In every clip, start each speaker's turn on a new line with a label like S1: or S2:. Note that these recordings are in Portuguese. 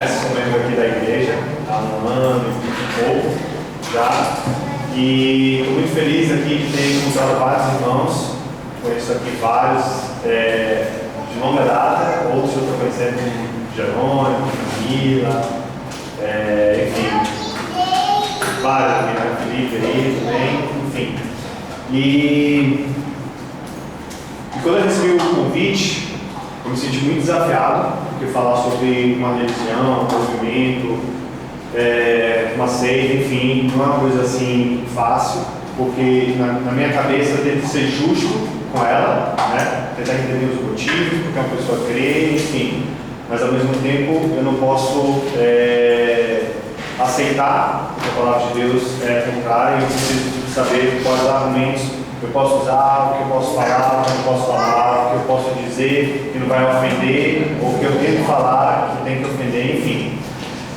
S1: Sou membro aqui da igreja há um ano e pouco já, e estou muito feliz aqui de ter encontrado vários irmãos. Conheço aqui vários de longa data, outros eu estou conhecendo Jerônimo, Camila, enfim, vários aqui, né? Felipe aí também, enfim. E quando eu recebi o convite, eu me senti muito desafiado, porque falar sobre uma religião, um movimento, uma seita, enfim, não é uma coisa assim fácil, porque na minha cabeça eu tento ser justo com ela, né? Tentar entender os motivos, porque uma pessoa crê, enfim, mas ao mesmo tempo eu não posso aceitar que a palavra de Deus é contrária, e eu preciso saber quais argumentos eu posso usar, o que eu posso falar, o que eu posso falar, o que eu posso dizer que não vai ofender, ou o que eu tento falar que tem que ofender, enfim.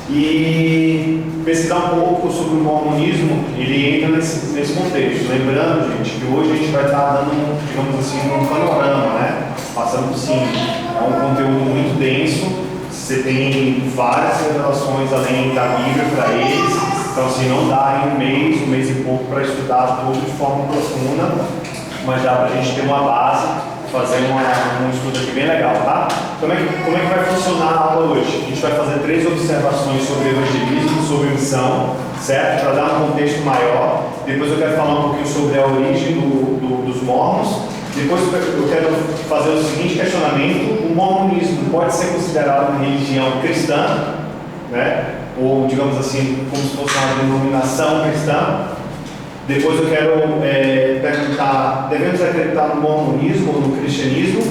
S1: E pesquisar um pouco sobre o mormonismo, ele entra nesse contexto. Lembrando, gente, que hoje a gente vai estar dando, digamos assim, um panorama, né? Passando por cima. É um conteúdo muito denso, você tem várias revelações além da Bíblia para eles. Então, assim, não dá em um mês e pouco para estudar tudo de forma profunda, mas dá para a gente ter uma base, fazer um estudo aqui bem legal, tá? Como é que vai funcionar a aula hoje? A gente vai fazer 3 observações sobre evangelismo, sobre missão, certo? Para dar um contexto maior. Depois eu quero falar um pouquinho sobre a origem dos mormons. Depois eu quero fazer o seguinte questionamento: o mormonismo pode ser considerado uma religião cristã, né? Ou, digamos assim, como se fosse uma denominação cristã. Depois eu quero perguntar: devemos acreditar no mormonismo ou no cristianismo?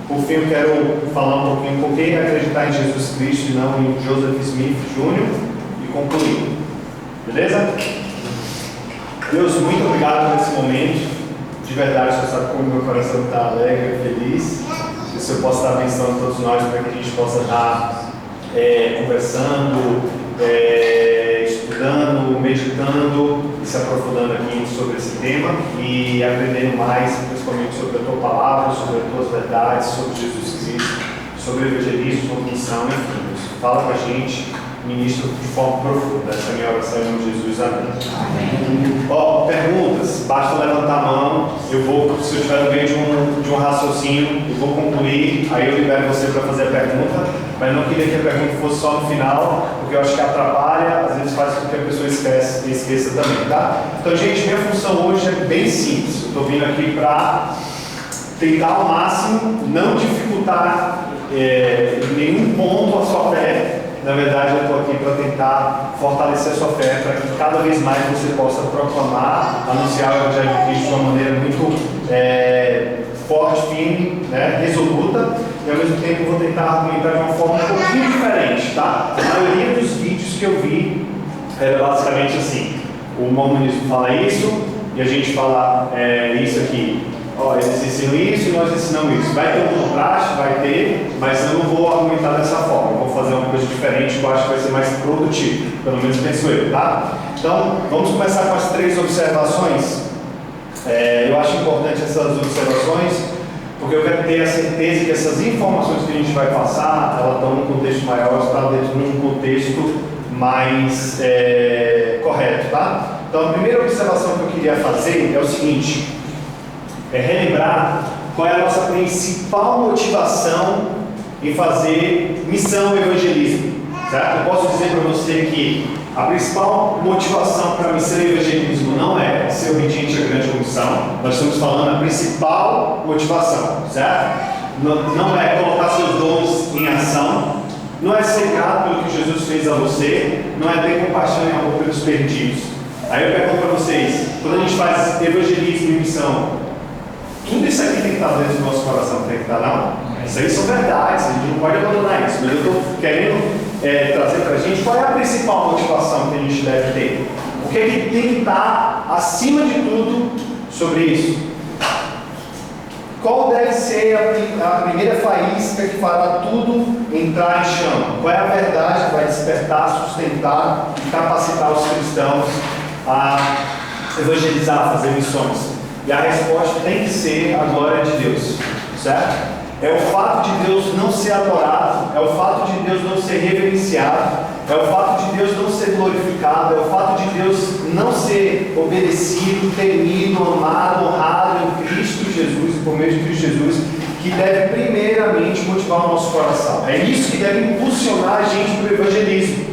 S1: Por fim, eu quero falar um pouquinho por que acreditar em Jesus Cristo e não em Joseph Smith Jr. e concluir. Beleza? Deus, muito obrigado por esse momento. De verdade, você sabe como meu coração está alegre e feliz. Que se eu posso estar abençoando todos nós para que a gente possa estar conversando, estudando, meditando e se aprofundando aqui sobre esse tema e aprendendo mais, principalmente sobre a tua palavra, sobre as tuas verdades, sobre Jesus Cristo, sobre o evangelismo, sobre missão, enfim. Fala com a gente, ministro de forma profunda. Essa é a minha oração em nome de Jesus. Amém. Perguntas, basta levantar a mão. Eu vou, se eu estiver no meio de um raciocínio, eu vou concluir, aí eu libero você para fazer a pergunta, mas não queria que a pergunta fosse só no final, porque eu acho que atrapalha, às vezes faz com que a pessoa esqueça também, tá? Então, gente, minha função hoje é bem simples. Eu estou vindo aqui para tentar ao máximo não dificultar em nenhum ponto a sua fé. Na verdade, eu estou aqui para tentar fortalecer a sua fé, para que cada vez mais você possa proclamar, anunciar o Evangelho de Cristo de uma maneira muito forte, firme, né, resoluta, e ao mesmo tempo eu vou tentar argumentar de uma forma um pouquinho diferente, tá? A maioria dos vídeos que eu vi era basicamente assim: o mormonismo fala isso, e a gente fala isso aqui. Eles ensinam isso e nós ensinamos isso. Vai ter um contraste? Vai ter, mas eu não vou argumentar dessa forma. Eu vou fazer uma coisa diferente que eu acho que vai ser mais produtivo. Pelo menos penso eu, tá? Então, vamos começar com as 3 observações. Eu acho importante essas observações, porque eu quero ter a certeza que essas informações que a gente vai passar, elas estão num contexto maior, estão dentro de um contexto mais correto, tá? Então, a primeira observação que eu queria fazer é o seguinte: relembrar qual é a nossa principal motivação em fazer missão e evangelismo, certo? Eu posso dizer para você que a principal motivação para missão e evangelismo não é ser obediente à grande comissão. Nós estamos falando a principal motivação, certo? Não é colocar seus dons em ação, não é ser grato pelo que Jesus fez a você, não é ter compaixão e amor pelos perdidos. Aí eu pergunto para vocês: quando a gente faz evangelismo e missão, tudo isso aqui tem que estar dentro do nosso coração, tem que estar, não? Isso aí são verdades, a gente não pode abandonar isso, mas eu estou querendo trazer para a gente qual é a principal motivação que a gente deve ter. O que é que tem que estar acima de tudo sobre isso? Qual deve ser a primeira faísca que fará tudo entrar em chama? Qual é a verdade que vai despertar, sustentar e capacitar os cristãos a evangelizar, a fazer missões? E a resposta tem que ser a glória de Deus, certo? é o fato de Deus não ser adorado, é o fato de Deus não ser reverenciado, é o fato de Deus não ser glorificado, é o fato de Deus não ser obedecido, temido, amado, honrado em Cristo Jesus, por meio de Cristo Jesus, que deve primeiramente motivar o nosso coração. É isso que deve impulsionar a gente para o evangelismo.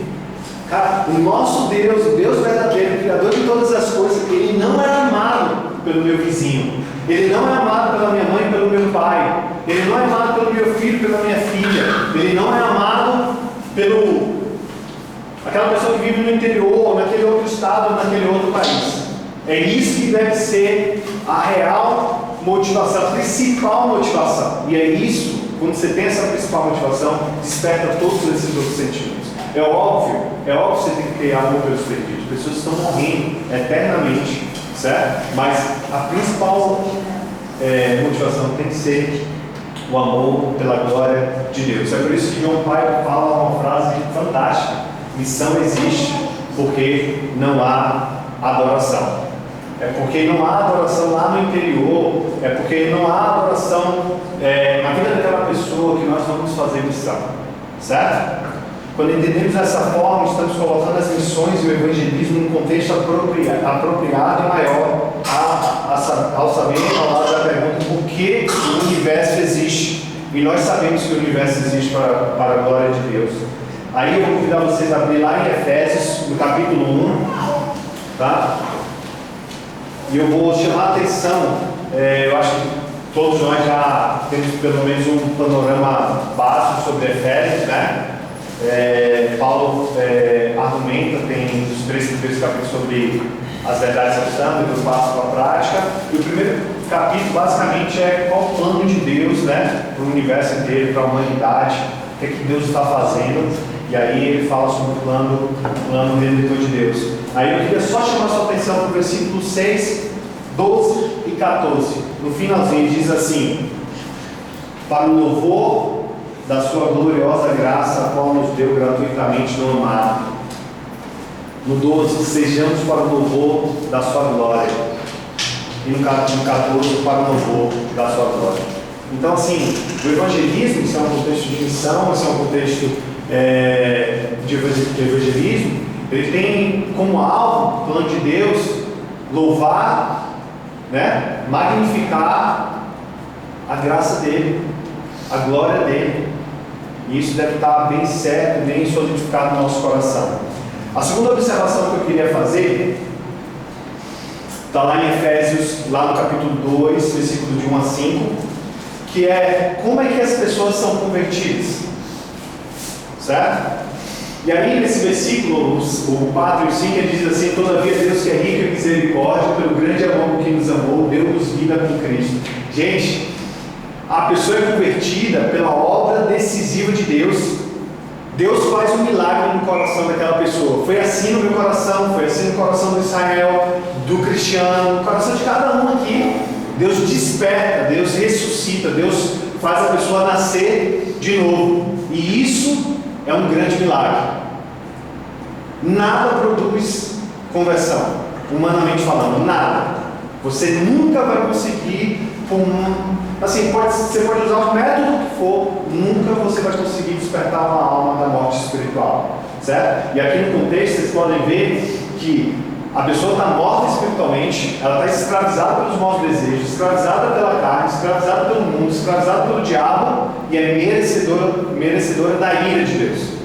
S1: Cara, o nosso Deus, o Deus verdadeiro, Criador de todas as coisas, Ele não é amado pelo meu vizinho, Ele não é amado pela minha mãe, pelo meu pai, Ele não é amado pelo meu filho, pela minha filha, Ele não é amado pelo aquela pessoa que vive no interior, naquele outro estado, naquele outro país. É isso que deve ser a real motivação, a principal motivação. E é isso, quando você tem essa principal motivação, desperta todos esses outros sentimentos. É óbvio que você tem que ter amor pelos perdidos. Pessoas estão morrendo eternamente, certo? Mas a principal motivação tem que ser o amor pela glória de Deus. É por isso que John Piper fala uma frase fantástica: missão existe porque não há adoração. É porque não há adoração lá no interior, é porque não há adoração na vida daquela pessoa que nós vamos fazer missão, certo? Quando entendemos dessa forma, estamos colocando as missões e o evangelismo num contexto apropriado e maior ao saber falar da pergunta por que o universo existe. E nós sabemos que o universo existe para a glória de Deus. Aí eu vou convidar vocês a abrir lá em Efésios, no capítulo 1, tá? E eu vou chamar a atenção, eu acho que todos nós já temos pelo menos um panorama básico sobre Efésios, né? Paulo argumenta, tem os 3 primeiros capítulos sobre as verdades cristãs, depois passa para a prática. E o primeiro capítulo basicamente é qual o plano de Deus, né, para o universo inteiro, para a humanidade, o que é que Deus está fazendo. E aí ele fala sobre o plano redentor de Deus. Aí eu queria só chamar sua atenção para o versículo 6, 12 e 14. No finalzinho diz assim: para o louvor da sua gloriosa graça, a qual nos deu gratuitamente no amado. No 12, sejamos para o louvor da sua glória. E no 14, para o louvor da sua glória. Então, assim, o evangelismo, isso é um contexto de missão, isso é um contexto de evangelismo. Ele tem como alvo, o plano de Deus, louvar, né, magnificar a graça dele, a glória dele. E isso deve estar bem certo, bem solidificado no nosso coração. A segunda observação que eu queria fazer está lá em Efésios, lá no capítulo 2, versículo de 1 a 5, que é como é que as pessoas são convertidas, certo? E aí nesse versículo, o 4 e o 5, ele diz assim: todavia Deus, que é rico em misericórdia, pelo grande amor que nos amou, deu-nos vida com Cristo. Gente, a pessoa é convertida pela obra decisiva de Deus. Deus faz um milagre no coração daquela pessoa. Foi assim no meu coração, foi assim no coração do Israel, do cristiano, no coração de cada um aqui. Deus desperta, Deus ressuscita, Deus faz a pessoa nascer de novo. E isso é um grande milagre. Nada produz conversão, humanamente falando, nada. Você nunca vai conseguir, assim, você pode usar o método que for, nunca você vai conseguir despertar uma alma da morte espiritual, certo? E aqui no contexto vocês podem ver que a pessoa está morta espiritualmente, ela está escravizada pelos maus desejos, escravizada pela carne, escravizada pelo mundo, escravizada pelo diabo, e é merecedora da ira de Deus.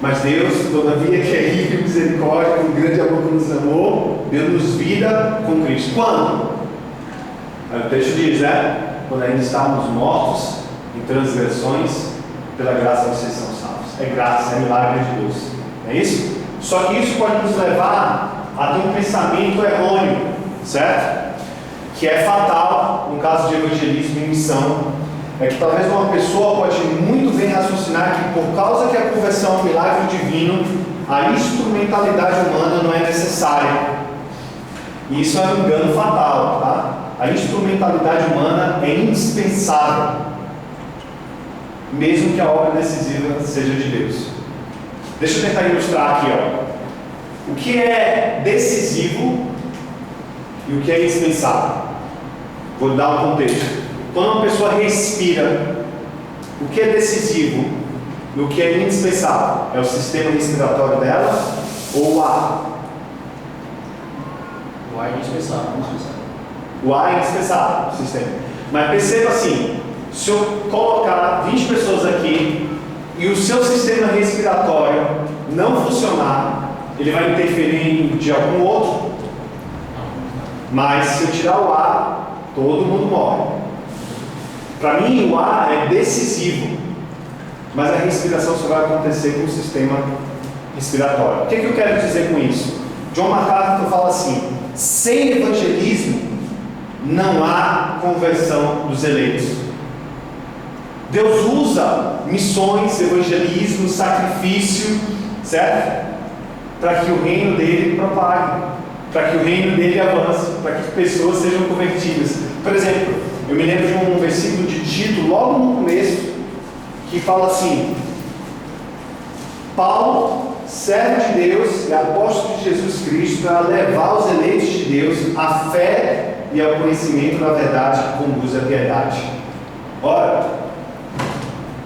S1: Mas Deus, todavia, que é rico em misericórdia, com grande amor que nos amou, deu-nos vida com Cristo. Quando? Aí o texto diz, né? Quando ainda estávamos mortos em transgressões, pela graça vocês são salvos. É graça, é milagre de Deus. É isso? Só que isso pode nos levar a ter um pensamento errôneo, certo? Que é fatal no caso de evangelismo e missão. É que talvez uma pessoa pode muito bem raciocinar que por causa que a conversão é um milagre divino, a instrumentalidade humana não é necessária. E isso é um engano fatal, tá? A instrumentalidade humana é indispensável, mesmo que a obra decisiva seja de Deus. Deixa eu tentar ilustrar aqui, ó. O que é decisivo e o que é indispensável. Vou dar um contexto. quando uma pessoa respira, o que é decisivo e o que é indispensável? É o sistema respiratório dela ou o ar?
S2: O ar é indispensável.
S1: O ar é indispensável, o sistema. Mas perceba assim, se eu colocar 20 pessoas aqui e o seu sistema respiratório não funcionar, ele vai interferir de algum outro? Mas se eu tirar o ar, todo mundo morre. Para mim, o ar é decisivo, mas a respiração só vai acontecer com o sistema respiratório. O que eu quero dizer com isso? John MacArthur fala assim: sem evangelismo não há conversão dos eleitos. Deus usa missões, evangelismo, sacrifício, certo? Para que o reino dele propague, para que o reino dele avance, para que pessoas sejam convertidas. Por exemplo, eu me lembro de um versículo de Tito, logo no começo, que fala assim: Paulo, servo de Deus e apóstolo de Jesus Cristo, para levar os eleitos de Deus à fé e ao conhecimento da verdade que conduz à piedade. Ora,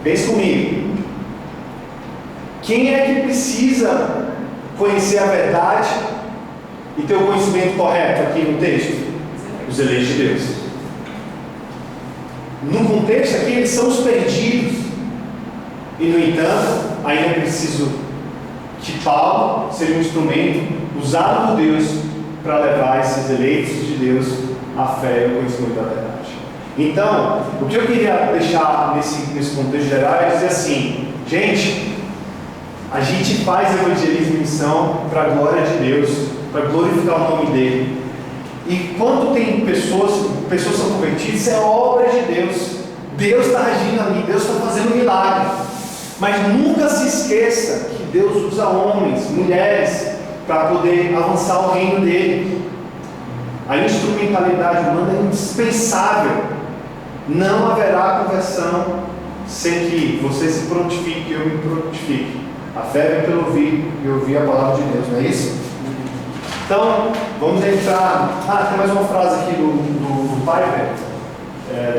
S1: pense comigo, quem é que precisa conhecer a verdade e ter o conhecimento correto aqui no texto? Os eleitos de Deus. No contexto aqui, eles são os perdidos. E, no entanto, ainda é preciso que Paulo seja um instrumento usado por Deus para levar esses eleitos de Deus à fé e ao conhecimento da verdade. Então, o que eu queria deixar nesse contexto geral é dizer assim: gente, a gente faz evangelismo e missão para a glória de Deus, para glorificar o nome dele. E quando tem pessoas são convertidas, isso é obra de Deus. Deus está agindo ali, Deus está fazendo um milagre. Mas nunca se esqueça que Deus usa homens, mulheres, para poder avançar o reino dele. A instrumentalidade humana é indispensável. Não haverá conversão sem que você se prontifique e eu me prontifique. A fé vem pelo ouvir e ouvir a palavra de Deus, não é isso? Então, vamos entrar. Tem mais uma frase aqui do Piper,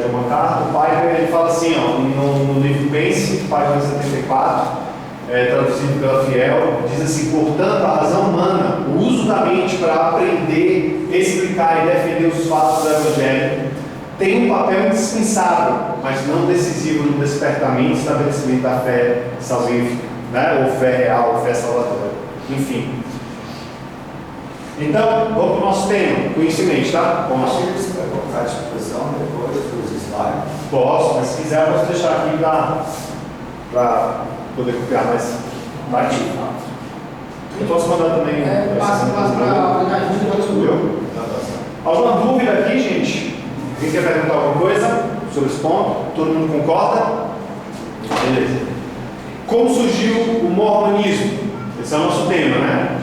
S1: de uma carta. O Piper, ele fala assim, no livro Pense, página 74, traduzido pela Fiel, diz assim: portanto, a razão humana, o uso da mente para aprender, explicar e defender os fatos do Evangelho, tem um papel indispensável, mas não decisivo no despertamento e estabelecimento da fé salvífica, né? Ou fé real, ou fé salvadora, enfim. Então, vamos para o nosso tema, conhecimento, tá?
S3: Posso colocar a expressão depois dos slides?
S1: Posso, mas se quiser eu posso deixar aqui para poder copiar, mas vai aqui. Eu posso mandar também.
S2: Passa para
S1: Alguma dúvida aqui, gente? Quem quer perguntar alguma coisa sobre esse ponto? Todo mundo concorda? Beleza. Como surgiu o mormonismo? Esse é o nosso tema, né?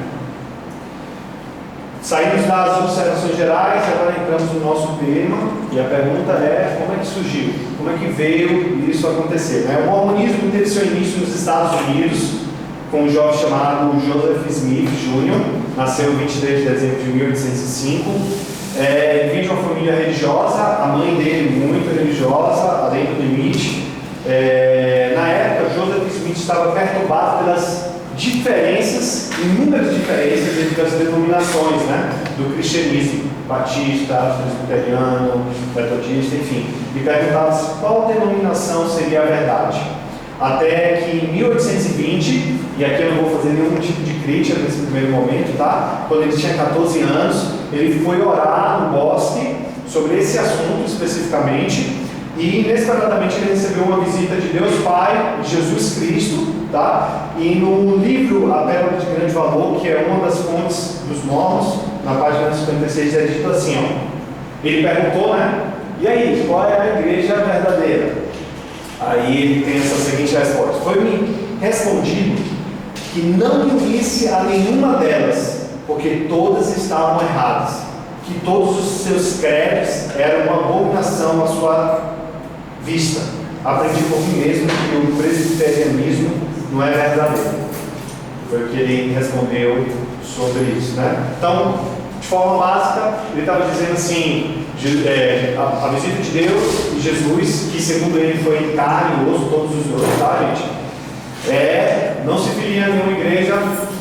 S1: Saímos das observações gerais, agora entramos no nosso tema, e a pergunta é: como é que surgiu? Como é que veio isso acontecer? Né? O mormonismo teve seu início nos Estados Unidos, com um jovem chamado Joseph Smith Jr., nasceu em 23 de dezembro de 1805. Ele vem de uma família religiosa, a mãe dele muito religiosa, além do limite. Na época, Joseph Smith estava perturbado pelas diferenças, inúmeras diferenças entre as denominações, né, do cristianismo, batista, presbiteriano, metodista, enfim, e perguntava-se qual denominação seria a verdade. Até que em 1820, e aqui eu não vou fazer nenhum tipo de crítica nesse primeiro momento, tá? Quando ele tinha 14 anos, ele foi orar no bosque sobre esse assunto especificamente, e inesperadamente ele recebeu uma visita de Deus Pai, de Jesus Cristo, tá? E no livro A Pérola de Grande Valor, que é uma das fontes dos mormons, na página 56 é dito assim, ele perguntou, né? E aí, qual é a igreja verdadeira? Aí ele tem essa seguinte resposta: foi-me respondido que não me unisse a nenhuma delas, porque todas estavam erradas, que todos os seus credos eram uma abominação à sua vista. Aprendi por mim mesmo que o presbiterianismo não é verdadeiro. Foi o que ele respondeu sobre isso, né? Então, De forma básica, ele estava dizendo assim, a visita de Deus e Jesus, que segundo ele foi em carne e osso, todos os dois, tá, gente? Não se filia a nenhuma igreja,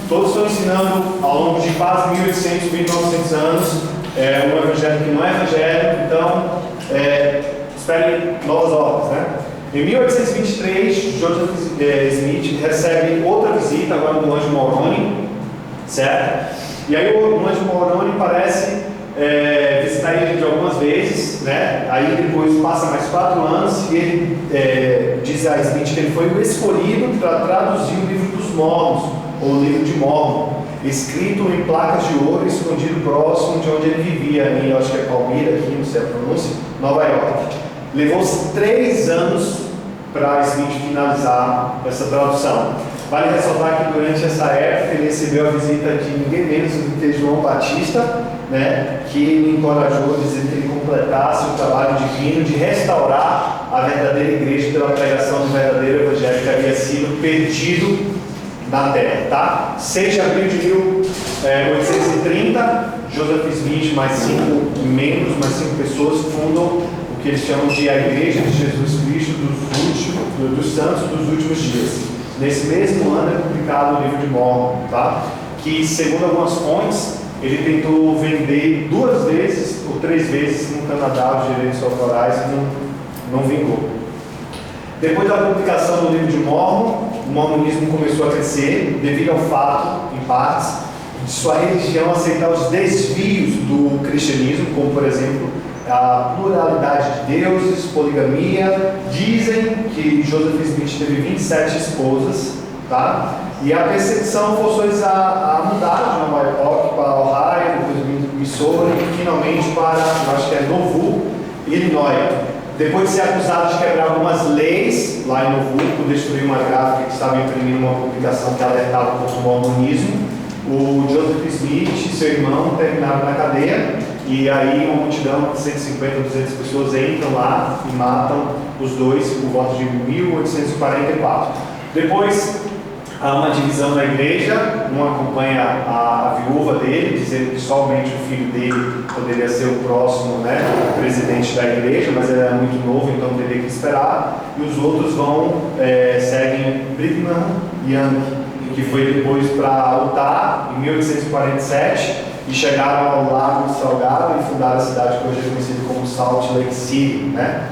S1: todos estão ensinando ao longo de quase 1800, 1900 anos, um evangelho que não é evangélico, então, esperem novas obras, né? Em 1823, Joseph Smith recebe outra visita, agora do anjo Moroni, certo? E aí o anjo Moroni parece visitar ele de algumas vezes, né? Aí depois passa mais 4 anos e ele diz a Smith que ele foi o escolhido para traduzir o livro dos Mormons, ou o livro de Mormon, escrito em placas de ouro, escondido próximo de onde ele vivia, eu acho que é Palmyra, aqui não sei a pronúncia, Nova York. Levou 3 anos para Smith finalizar essa tradução. Vale ressaltar que durante essa época ele recebeu a visita de ninguém menos do que João Batista, né, que ele encorajou a dizer que ele completasse o trabalho divino de restaurar a verdadeira igreja pela pregação do verdadeiro evangelho que havia sido perdido na terra, tá? 6 de abril de 1830, Joseph Smith mais 5 membros, mais 5 pessoas fundam o que eles chamam de a Igreja de Jesus Cristo dos Santos dos Últimos Dias. Nesse mesmo ano é publicado o livro de Mormon, tá? Que, segundo algumas fontes, ele tentou vender 2 vezes ou 3 vezes no Canadá os direitos autorais e não vingou. Depois da publicação do livro de Mormon, o mormonismo começou a crescer devido ao fato, em partes, de sua religião aceitar os desvios do cristianismo, como por exemplo a pluralidade de deuses, poligamia. Dizem que Joseph Smith teve 27 esposas, tá? E a perseguição forçou eles a mudar de Nova York para Ohio, depois Missouri e finalmente para, eu acho que é Nauvoo, Illinois. Depois de ser acusado de quebrar algumas leis lá em Nauvoo, por destruir uma gráfica que estava imprimindo uma publicação que alertava contra o mormonismo, o Joseph Smith e seu irmão terminaram na cadeia, e aí uma multidão de 150 200 pessoas entram lá e matam os dois por volta de 1844. Depois há uma divisão na igreja, um acompanha a viúva dele, dizendo que somente o filho dele poderia ser o próximo, né, presidente da igreja, mas ele era muito novo, então teria que esperar, e os outros seguem Brigham Young, que foi depois para Utah, em 1847, e chegaram ao Lago Salgado e fundaram a cidade que hoje é conhecida como Salt Lake City, né?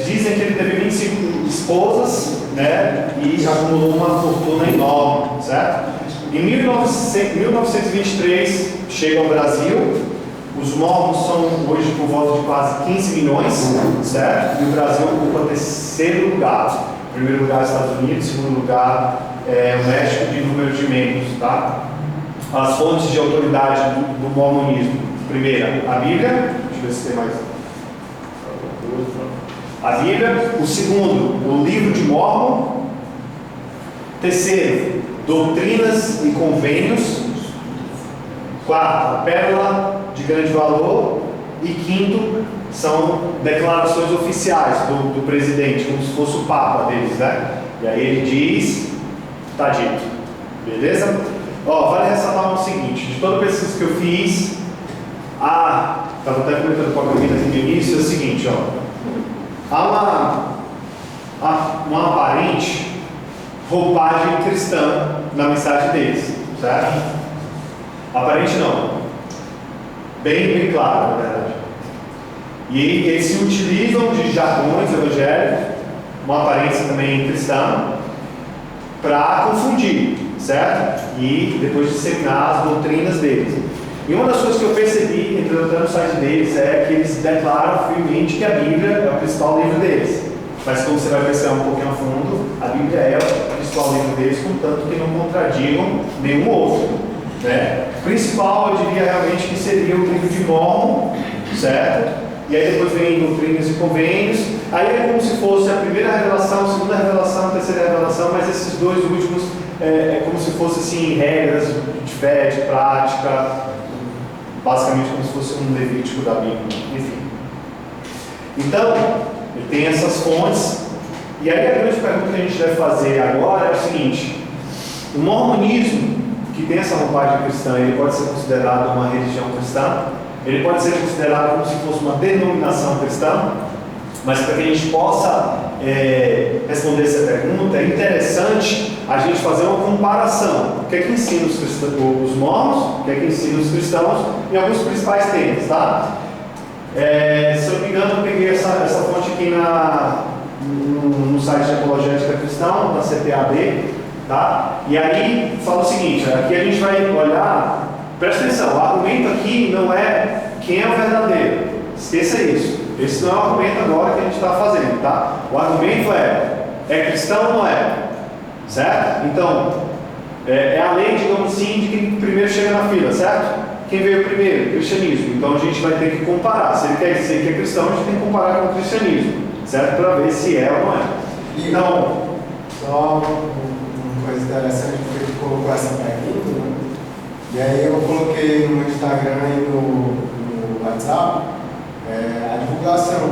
S1: Dizem que ele teve 25 esposas, né, e acumulou uma fortuna enorme, certo? Em 1923 chega ao Brasil. Os mormons são hoje por volta de quase 15 milhões, certo? E o Brasil ocupa o 3º lugar. Em primeiro lugar, Estados Unidos, em segundo lugar, o México, de número de membros, tá? As fontes de autoridade do mormonismo: primeira, a Bíblia. Deixa eu ver se tem mais. A Bíblia. O segundo, o livro de Mormon. Terceiro, doutrinas e convênios. Quarto, a pérola de grande valor. E quinto, são declarações oficiais do presidente, como se fosse o papa deles, né? E aí ele diz, está dito. Beleza? Vale ressaltar o seguinte: de toda a pesquisa que eu fiz, estava até comentando com a Camila aqui no início, é o seguinte, há uma aparente roupagem cristã na mensagem deles, certo? Aparente não, bem claro, na verdade. E eles se utilizam de jargões evangélicos, uma aparência também cristã, para confundir, certo? E depois disseminar as doutrinas deles. E uma das coisas que eu percebi entrando no site deles é que eles declaram firmemente que a Bíblia é o principal livro deles. Mas como você vai perceber um pouquinho a fundo, a Bíblia é o principal livro deles, contanto que não contradigam nenhum outro, né? O principal, eu diria realmente que seria o livro de Mormon, certo? E aí depois vem doutrinas e convênios. Aí é como se fosse a primeira revelação, a segunda revelação, a terceira revelação, mas esses dois últimos é como se fosse assim, regras de fé, de prática, basicamente como se fosse um Levítico da Bíblia, enfim. Então, ele tem essas fontes. E aí a grande pergunta que a gente deve fazer agora é o seguinte: o mormonismo que tem essa roupagem cristã, ele pode ser considerado uma religião cristã, ele pode ser considerado como se fosse uma denominação cristã, mas para que a gente possa responder essa pergunta, é interessante a gente fazer uma comparação. O que é que ensina os mormons, o que é que ensina os cristãos em alguns principais temas, tá? Se eu não me engano, eu peguei essa fonte aqui no site de Apologia Ética Cristã, da CPAD, tá? E aí fala o seguinte, aqui a gente vai olhar, presta atenção, o argumento aqui não é quem é o verdadeiro, esqueça isso. Esse não é o argumento agora que a gente está fazendo, tá? O argumento é cristão ou não é? Certo? Então, é a lei, digamos assim, de quem primeiro chega na fila, certo? Quem veio primeiro? Cristianismo. Então a gente vai ter que comparar. Se ele quer dizer que é cristão, a gente tem que comparar com o cristianismo, certo? Para ver se é ou não é. Então,
S4: só uma coisa interessante, porque tu colocou essa pergunta, né? E aí eu coloquei no Instagram e no WhatsApp a divulgação.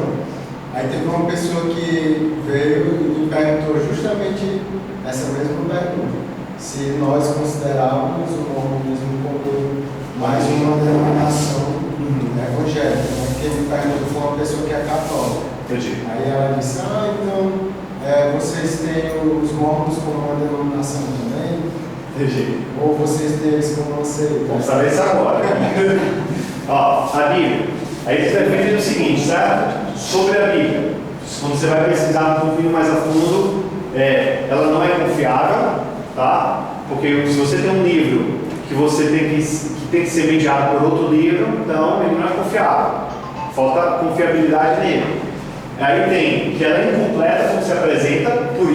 S4: Aí teve uma pessoa que veio e me perguntou justamente essa mesma pergunta: se nós considerávamos o mormonismo como mais uma denominação evangélica. Quem me perguntou foi uma pessoa que é católica.
S1: entendi.
S4: Aí ela disse: então vocês têm os mormons como uma denominação também?
S1: Entendi.
S4: Ou vocês têm eles como uma seita?
S1: Vamos saber isso agora. Ó, a Bíblia. Aí eles defendem o seguinte, certo? Sobre a Bíblia. Quando você vai pesquisar um pouquinho mais a fundo, ela não é confiável, tá? Porque se você tem um livro que você tem que ser mediado por outro livro, então ele não é confiável. Falta confiabilidade nele. Aí tem que ela é incompleta quando se apresenta, por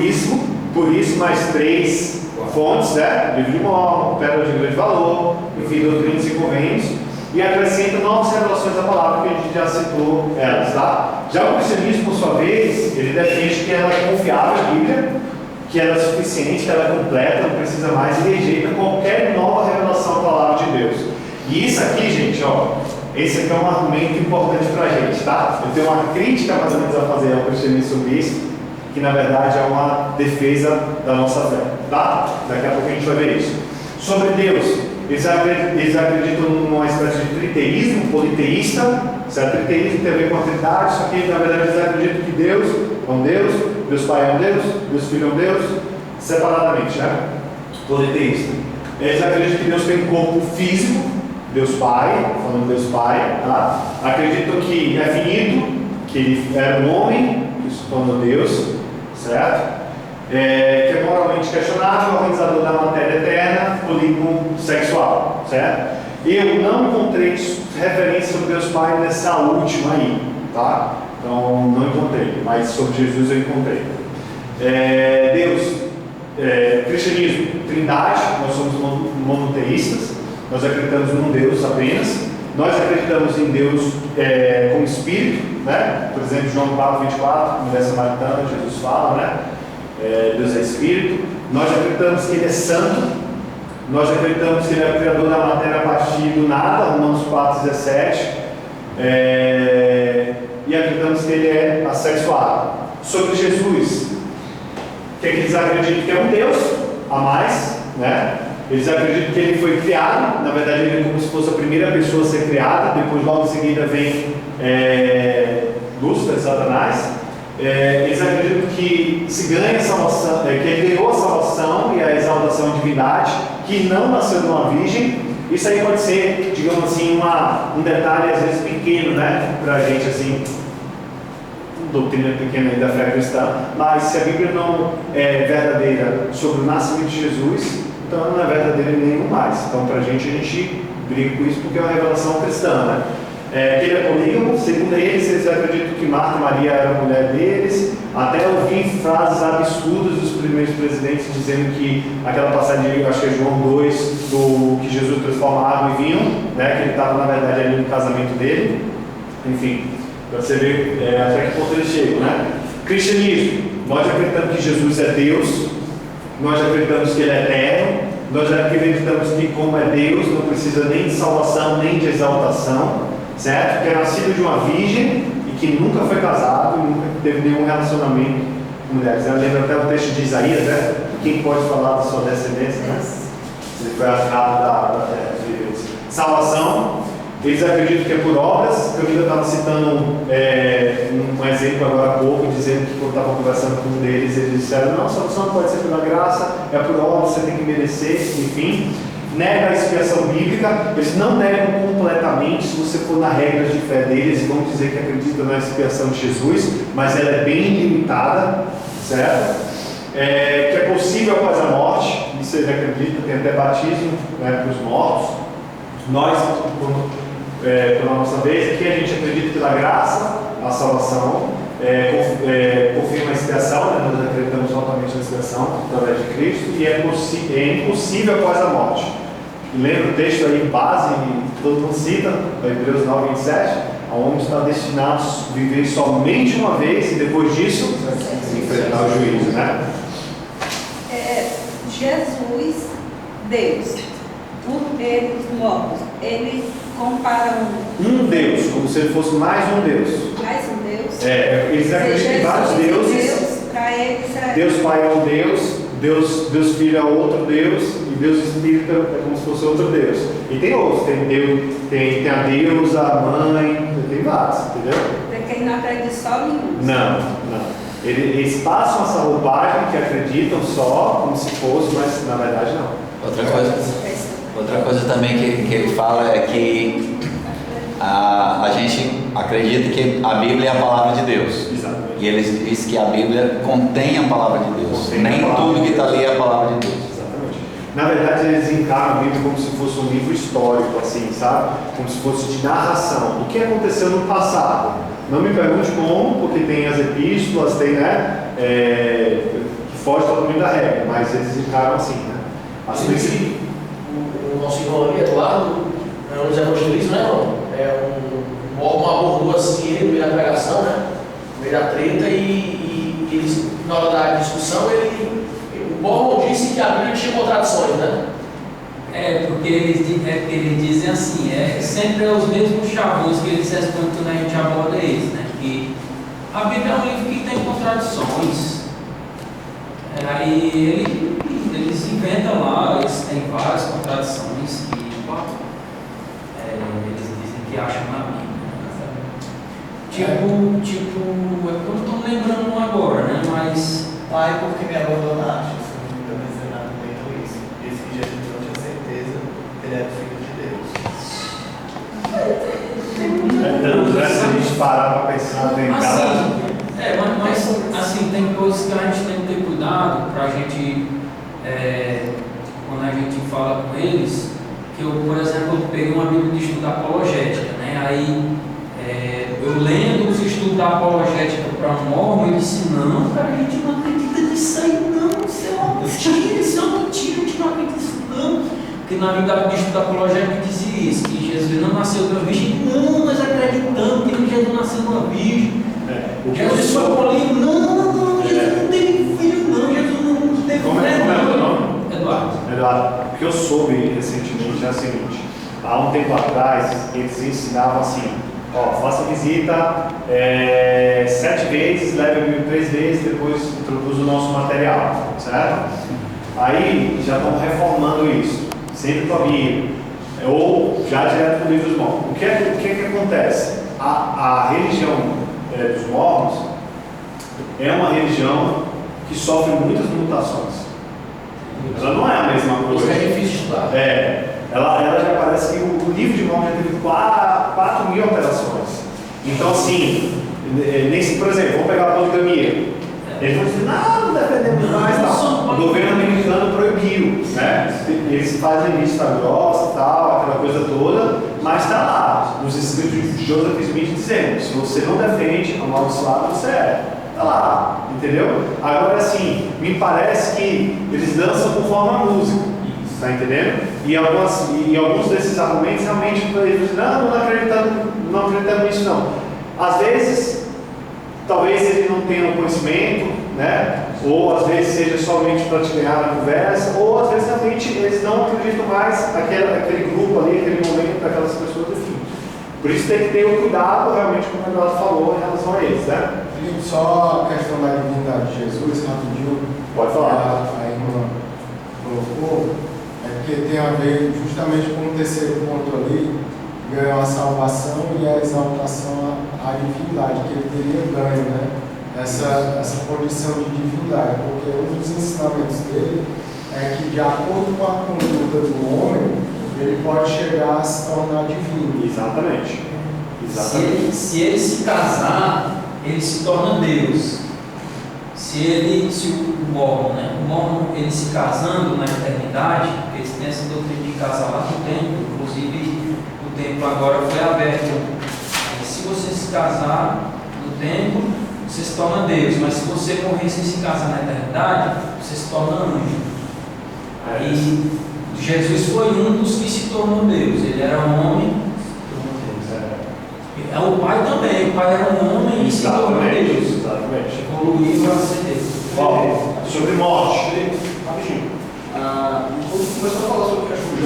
S1: isso mais 3 fontes, né? Livro de Mórmon, Pérola de Grande Valor, enfim, Doutrinas e Convênios, e acrescenta novas revelações da palavra que a gente já citou elas, tá? Já o cristianismo, por sua vez, ele defende que ela é confiável, a Bíblia, que ela é suficiente, que ela é completa, não precisa mais, e rejeita qualquer nova revelação da palavra de Deus. E isso aqui, gente, ó, esse aqui é um argumento importante pra gente, tá? Eu tenho uma crítica mais ou menos a fazer ao cristianismo sobre isso, que na verdade é uma defesa da nossa fé, tá? Daqui a pouco a gente vai ver isso. Sobre Deus, eles acreditam numa espécie de triteísmo politeísta, certo? Triteísmo tem a ver com a trindade, só que na verdade eles acreditam que Deus é um Deus, Deus Pai é um Deus, Deus Filho é um Deus, separadamente, né? Politeísta. Eles acreditam que Deus tem um corpo físico, Deus Pai, falando Deus Pai, tá? Acreditam que é finito, que ele era um homem, que se tornou Deus, certo? Que é moralmente questionável, organizador da matéria eterna, polígono sexual, certo? Eu não encontrei referência sobre Deus Pai nessa última aí, tá? Então não encontrei, mas sobre Jesus eu encontrei. Deus, cristianismo, trindade, nós somos monoteístas, nós acreditamos num Deus apenas, nós acreditamos em Deus como Espírito, né? Por exemplo, João 4:24, mulher samaritana, Jesus fala, né? Deus é Espírito. Nós acreditamos que Ele é santo, nós acreditamos que Ele é o Criador da matéria a partir do nada, Romanos 4:17, e acreditamos que Ele é assexuado. Sobre Jesus, que eles acreditam que é um Deus a mais, né? Eles acreditam que Ele foi criado, na verdade Ele é como se fosse a primeira pessoa a ser criada, depois logo em seguida vem Lúcifer, Satanás. Eles acreditam que se ganha a salvação, que Ele ganhou a salvação e a exaltação de divindade, que não nasceu de uma virgem. Isso aí pode ser, digamos assim, um detalhe às vezes pequeno, né, pra gente assim, doutrina pequena aí da fé cristã, mas se a Bíblia não é verdadeira sobre o nascimento de Jesus, então ela não é verdadeira nenhum mais. Então pra gente, a gente briga com isso porque é uma revelação cristã, né? Que ele é polígamo, segundo eles acreditam que Marta e Maria eram a mulher deles. Até ouvi frases absurdas dos primeiros presidentes dizendo que aquela passagem, eu acho que é João 2, do que Jesus transforma água em vinho, né, que ele estava na verdade ali no casamento dele. Enfim, para você ver até que ponto eles chegam, né? Cristianismo, nós acreditamos que Jesus é Deus, nós acreditamos que Ele é eterno, nós acreditamos que como é Deus, não precisa nem de salvação, nem de exaltação, certo? Que é nascido de uma virgem e que nunca foi casado e nunca teve nenhum relacionamento com mulheres. Eu lembro até o texto de Isaías, né? Quem pode falar da sua descendência, né? Ele foi arrancado da terra de Deus. Salvação, eles acreditam que é por obras. Eu ainda estava citando um exemplo agora há pouco, dizendo que quando estava conversando com um deles, eles disseram: não, a salvação pode ser pela graça, é por obras, você tem que merecer, enfim. Nega a expiação bíblica, eles não negam completamente. Se você for na regra de fé deles, vão dizer que acreditam na expiação de Jesus, mas ela é bem limitada, certo? Que é possível após a morte, isso eles acreditam, tem até batismo, né, para os mortos. Nós, pela nossa vez, aqui a gente acredita pela graça, a salvação, confirma a expiação, né, nós acreditamos totalmente na expiação através de Cristo, e é impossível após a morte. E lembra o texto aí, base, todo mundo cita, Hebreus 9, 27, ao homem está destinado a viver somente uma vez e depois disso enfrentar o juízo, né?
S5: Jesus, Deus, os mortos, ele compara
S1: um Deus, como se ele fosse mais um Deus.
S5: mais um Deus.
S1: Eles acreditam em vários deuses.
S5: Deus, para eles é
S1: Deus Pai é um Deus, Deus Filho é outro Deus, e Deus Espírito é como se fosse outro Deus. E tem outros, tem a deusa, a mãe, tem vários, entendeu?
S5: para quem não acredita só em um.
S1: Não. Eles passam essa roupagem que acreditam só como se fosse, mas na verdade não.
S6: Outra coisa também que ele fala é que a gente acredita que a Bíblia é a palavra de Deus.
S1: Exatamente.
S6: E eles dizem que a Bíblia contém a palavra de Deus.
S1: Contém
S6: Nem
S1: a palavra
S6: tudo que
S1: de
S6: está
S1: Deus.
S6: ali é a palavra de Deus.
S1: Exatamente. Na verdade, eles encaram a Bíblia como se fosse um livro histórico, assim, sabe? Como se fosse de narração. O que aconteceu no passado? Não me pergunte como, porque tem as epístolas, tem, né? Que foge totalmente da regra, mas eles encaram assim, né? Assim,
S2: O nosso irmão ali, Eduardo, é um dos evangelistas, né, irmão? Uma abordou assim ele no meio da pregação, né? No meio da treta, e eles, na hora da discussão, o Mormon disse que a Bíblia tinha contradições, né?
S7: Porque eles dizem assim, sempre os mesmos chavões que eles respondem quando a gente aborda eles, né? Que a Bíblia é um livro que tem contradições. Aí eles inventam lá, eles têm várias contradições que eles dizem que acham na Bíblia. Tipo, eu não estou lembrando um agora, né? Mas.
S3: Pai, porque me abandonaste, se não me mencionado muito isso. Disse que Jesus não tinha certeza que ele era filho de Deus.
S1: é tanto, né? Se a gente parar para pensar, tem
S7: Mas assim, tem coisas que a gente tem que ter cuidado para a gente, quando a gente fala com eles, que eu, por exemplo, eu peguei uma Bíblia de estudo apologética, né? Aí eu lendo os estudos da apologética para um Mormon, eu disse: não, cara, a gente não acredita nisso aí, não, isso é uma mentira, a gente não acredita nisso, não. Porque na Bíblia de estudo apologética dizia isso, que Jesus não nasceu de uma virgem. Não, nós acreditamos que Jesus nasceu de uma virgem. Jesus foi polido. Não, Jesus não teve filho, não, Jesus não teve
S1: Como é o teu nome?
S7: Eduardo.
S1: O que eu soube recentemente é o seguinte: há um tempo atrás eles ensinavam assim: faça visita 7 vezes, leve a Bíblia 3 vezes, depois introduz o nosso material, certo? Aí já estão reformando isso, sempre com a Bíblia, ou já direto com o livro dos Mormons. O que acontece? A religião dos Mormons é uma religião que sofre muitas mutações. Ela não é a mesma coisa.
S2: Isso é difícil de estudar.
S1: Ela já parece que o livro de Mormon já teve 4.000 alterações. Então, assim, por exemplo, vamos pegar a poligamia. Eles vão dizer: não defendemos mais, tal. O governo americano proibiu, né? Eles fazem lista grossa, tal, aquela coisa toda, mas está lá, nos escritos de Joseph Smith dizendo: se você não defende, amaldiçoado você é. Está lá, entendeu? Agora, assim, me parece que eles dançam conforme a música, está entendendo? E alguns desses argumentos realmente eles dizem: não acreditamos nisso, não. Às vezes, talvez ele não tenha conhecimento, né? Ou às vezes seja somente para te ganhar na conversa, ou às vezes realmente eles não acreditam mais aquele grupo ali, aquele momento, aquelas pessoas, enfim. Por isso tem que ter um cuidado, realmente, como o Eduardo falou, em relação a eles, né?
S4: Felipe, só a questão da divindade de Jesus, rapidinho.
S1: Pode falar.
S4: A irmã colocou. é porque tem a ver justamente com o terceiro ponto ali, ganhou a salvação e a exaltação à divindade, que ele teria ganho, né? Essa condição de divindade, porque um dos ensinamentos dele é que, de acordo com a conduta do homem, ele pode chegar a se tornar divino.
S1: Exatamente.
S7: Se ele se casar, ele se torna Deus. Se o Mormon, né? O Mormon, ele se casando na eternidade, porque eles têm essa doutrina de casar lá no templo, inclusive o templo agora foi aberto. Aí, se você se casar no templo, você se torna Deus, mas se você morrer sem se casar na eternidade, você se torna anjo. Aí Jesus foi um dos que se tornou Deus. Ele era um homem, é o pai também. O pai era um homem e se tornou Deus.
S1: Exatamente.
S7: Evoluiu para ser Deus.
S1: Sobre morte.
S8: Rapidinho. Quando começou a falar sobre o cachorro de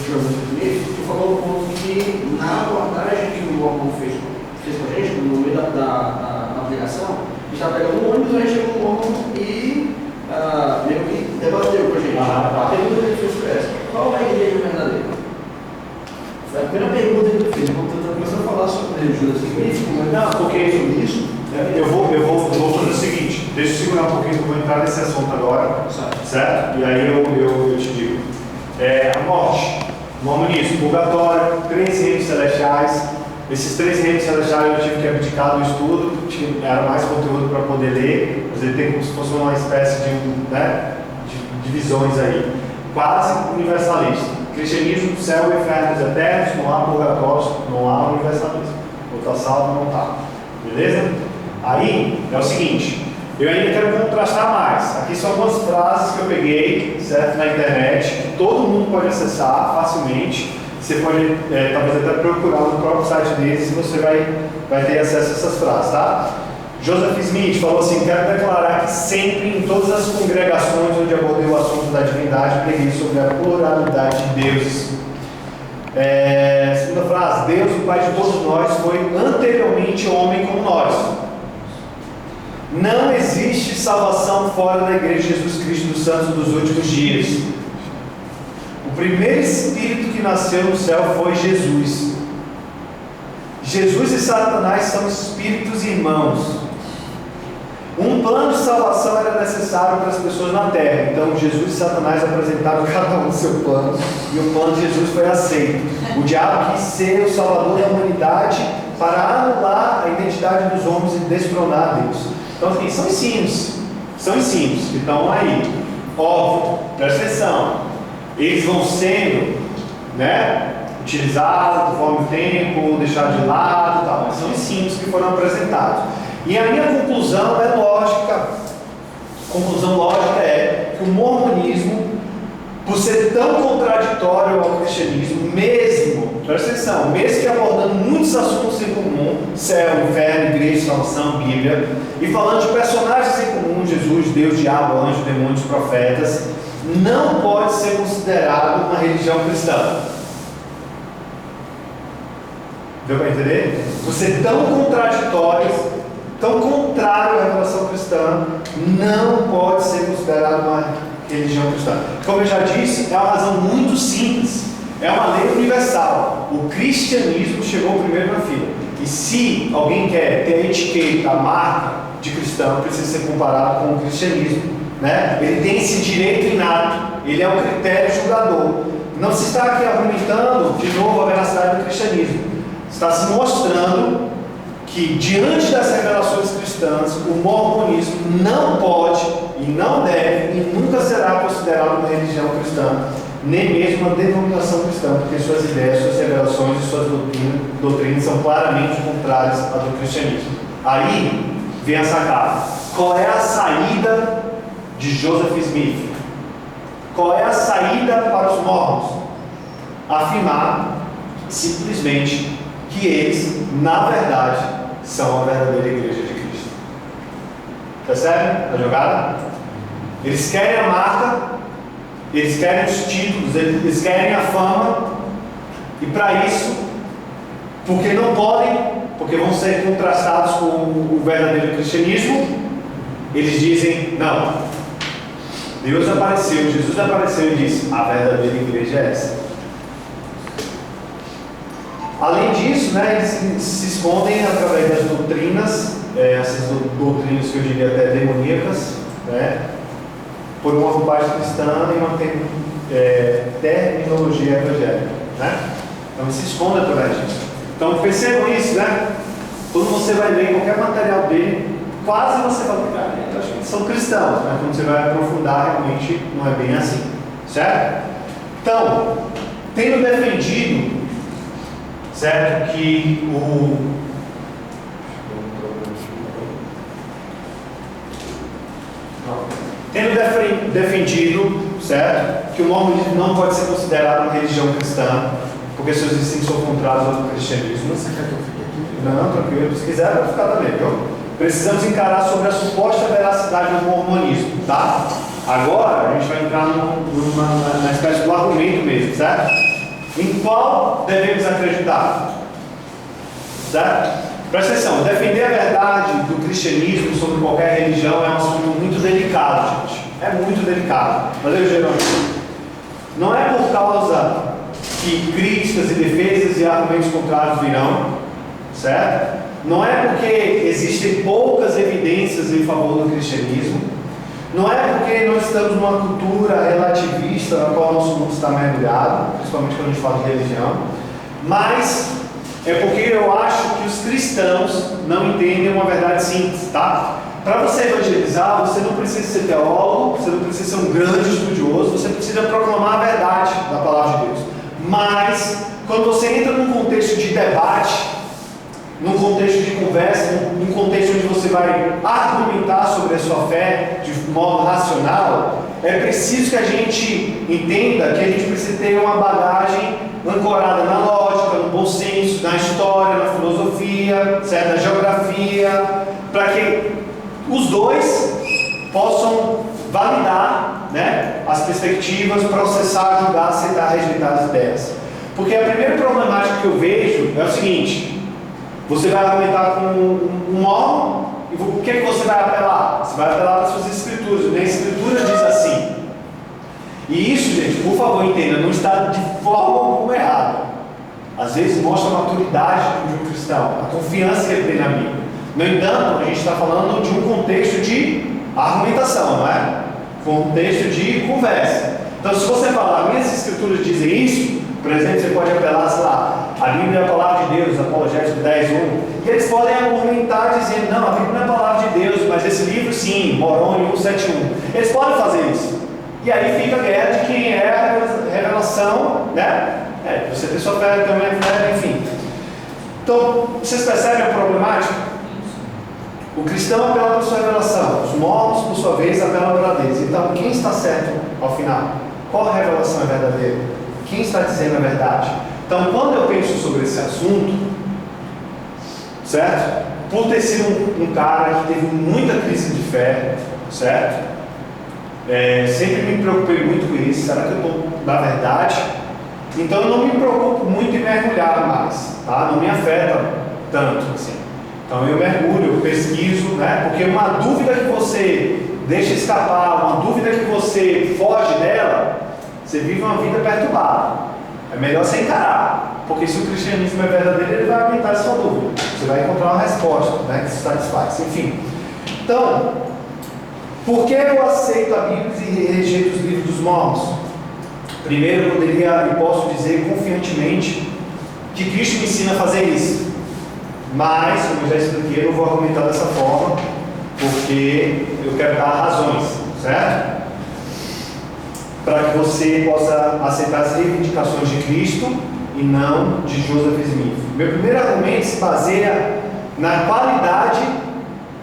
S8: Joseph Smith, tu falou um ponto que na abordagem que o Mormon fez com a gente, no meio da aplicação, a gente estava pegando um ônibus, a gente chegou no Mormon e meio que debateu com a gente. A pergunta que ele fez foi essa: qual é a igreja verdadeira? Foi a primeira pergunta que ele fez. Quando começou a falar sobre Joseph Smith, porque sobre isso.
S1: Eu vou fazer o seguinte, deixa eu segurar um pouquinho, que eu vou entrar nesse assunto agora, certo? E aí eu te digo. A morte, mormonismo, purgatório, 3 reinos celestiais. Esses 3 reinos celestiais eu tive que abdicar do estudo, era mais conteúdo para poder ler, mas ele tem como se fosse uma espécie de divisões aí, quase universalista. Cristianismo, céu e infernos eternos, não há purgatório, não há universalismo. Ou está salvo, não está. Beleza? Aí é o seguinte, eu ainda quero contrastar mais. Aqui são algumas frases que eu peguei, certo, na internet, que todo mundo pode acessar facilmente. Você pode talvez até procurar no próprio site deles e você vai ter acesso a essas frases, tá? Joseph Smith falou assim: quero declarar que sempre, em todas as congregações onde abordei o assunto da divindade, preguei sobre a pluralidade de deuses. Segunda frase: Deus, o Pai de todos nós, foi anteriormente homem como nós. Não existe salvação fora da Igreja de Jesus Cristo dos Santos dos últimos dias. O primeiro espírito que nasceu no céu foi Jesus. Jesus e Satanás são espíritos irmãos. Um plano de salvação era necessário para as pessoas na terra. Então Jesus e Satanás apresentaram cada um o seu plano, e o plano de Jesus foi aceito. O diabo quis ser o salvador da humanidade para anular a identidade dos homens e destronar Deus. Então assim, são ensinos que estão aí. Óbvio, presta atenção, eles vão sendo utilizados conforme o tempo, deixados de lado, tal, mas são ensinos que foram apresentados. E a minha conclusão é lógica. A conclusão lógica é que o mormonismo, por ser tão contraditório ao cristianismo, presta atenção, mesmo que abordando muitos assuntos em comum, céu, inferno, igreja, salvação, Bíblia, e falando de personagens em comum, Jesus, Deus, diabo, anjo, demônios, profetas, não pode ser considerado uma religião cristã. Deu para entender? Por ser tão contraditório, tão contrário à revelação cristã, não pode ser considerado uma religião cristã. Como eu já disse, é uma razão muito simples. É uma lei universal. O cristianismo chegou primeiro na fila. E se alguém quer ter a etiqueta, a marca de cristão, precisa ser comparado com o cristianismo, Ele tem esse direito inato. Ele é o critério julgador. Não se está aqui argumentando de novo a veracidade do cristianismo. Está se mostrando que, diante das revelações cristãs, o mormonismo não pode e não deve e nunca será considerado uma religião cristã, nem mesmo uma denominação cristã, porque suas ideias, suas revelações e suas doutrinas são claramente contrárias à do cristianismo. Aí vem a sacada. Qual é a saída de Joseph Smith? Qual é a saída para os mormons? Afirmar simplesmente que eles, na verdade, são a verdadeira igreja de Cristo. Percebe a jogada? Eles querem a marca, eles querem os títulos, eles querem a fama, e para isso, porque não podem, porque vão ser contrastados com o verdadeiro cristianismo, eles dizem: não, Deus apareceu, Jesus apareceu e disse: a verdadeira igreja é essa. Além disso, né, eles se escondem através das doutrinas, essas doutrinas que eu diria até demoníacas, né, por uma roupagem cristã e uma terminologia evangélica, né? Então eles se escondem através disso. Então percebam isso, né? Quando você vai ler qualquer material dele, quase você vai ficar, eu acho que eles são cristãos, né? Quando você vai aprofundar, realmente não é bem assim, certo? Então, tendo defendido, certo, que tendo defendido, certo, que o mormonismo não pode ser considerado uma religião cristã, porque seus ensinos são contrários ao cristianismo.
S4: Você quer que eu fique aqui?
S1: Não, tranquilo, se quiser pode ficar também, viu? Precisamos encarar sobre a suposta veracidade do mormonismo, tá? Agora a gente vai entrar na espécie do argumento mesmo, certo? Em qual devemos acreditar? Certo? Presta atenção, defender a verdade do cristianismo sobre qualquer religião é um assunto muito delicado, gente. É muito delicado. Mas eu geralmente não é por causa que críticas e defesas e argumentos contrários virão, certo? Não é porque existem poucas evidências em favor do cristianismo. Não é porque nós estamos numa cultura relativista na qual o nosso mundo está mergulhado, principalmente quando a gente fala de religião, mas é porque eu acho que os cristãos não entendem uma verdade simples, tá? Para você evangelizar, você não precisa ser teólogo, você não precisa ser um grande estudioso, você precisa proclamar a verdade da palavra de Deus. Mas, quando você entra num contexto de debate, num contexto de conversa, num contexto onde você vai argumentar sobre a sua fé de modo racional, é preciso que a gente entenda que a gente precisa ter uma bagagem ancorada na lógica, no bom senso, na história, na filosofia, certo? Na geografia, para que os dois possam validar, né, as perspectivas, processar, julgar, aceitar, rejeitar as ideias. Porque a primeira problemática que eu vejo é o seguinte: você vai argumentar com um órgão, e o que você vai apelar? Você vai apelar para as suas escrituras. A escritura diz assim. E isso, gente, por favor, entenda, não está de forma alguma errado. Às vezes mostra a maturidade de um cristão, a confiança que ele tem na Bíblia. No entanto, a gente está falando de um contexto de argumentação, não é? Contexto de conversa. Então, se você falar, minhas escrituras dizem isso, por exemplo, você pode apelar, sei lá, a Bíblia é a palavra de Deus, Apologético 10:1, e eles podem argumentar dizendo, não, a Bíblia não é a palavra de Deus, mas esse livro sim, Moroni 1:7:1. Eles podem fazer isso. E aí fica a guerra de quem é a revelação, né? Você tem sua fé, também é fé, enfim. Então, vocês percebem a problemática? O cristão apela para a sua revelação, os mormons, por sua vez, apelam para Deus. Então, quem está certo ao final? Qual revelação é verdadeira? Quem está dizendo a verdade? Então, quando eu penso sobre esse assunto, certo? Por ter sido um cara que teve muita crise de fé, certo? Sempre me preocupei muito com isso. Será que eu estou na verdade? Então eu não me preocupo muito em mergulhar mais, tá? Não me afeta tanto assim. Então eu mergulho, eu pesquiso, né? Porque uma dúvida que você deixa escapar, uma dúvida que você foge dela, você vive uma vida perturbada. É melhor você encarar, porque se o cristianismo é verdadeiro, ele vai aumentar a sua dúvida. Você vai encontrar uma resposta, né, que se satisfaz. Enfim. Então, por que eu aceito a Bíblia e rejeito os livros dos mormons? Primeiro, eu poderia e posso dizer confiantemente que Cristo me ensina a fazer isso. Mas, como eu já expliquei, eu não vou argumentar dessa forma, porque eu quero dar razões, certo? Para que você possa aceitar as reivindicações de Cristo e não de Joseph Smith. Meu primeiro argumento se baseia na qualidade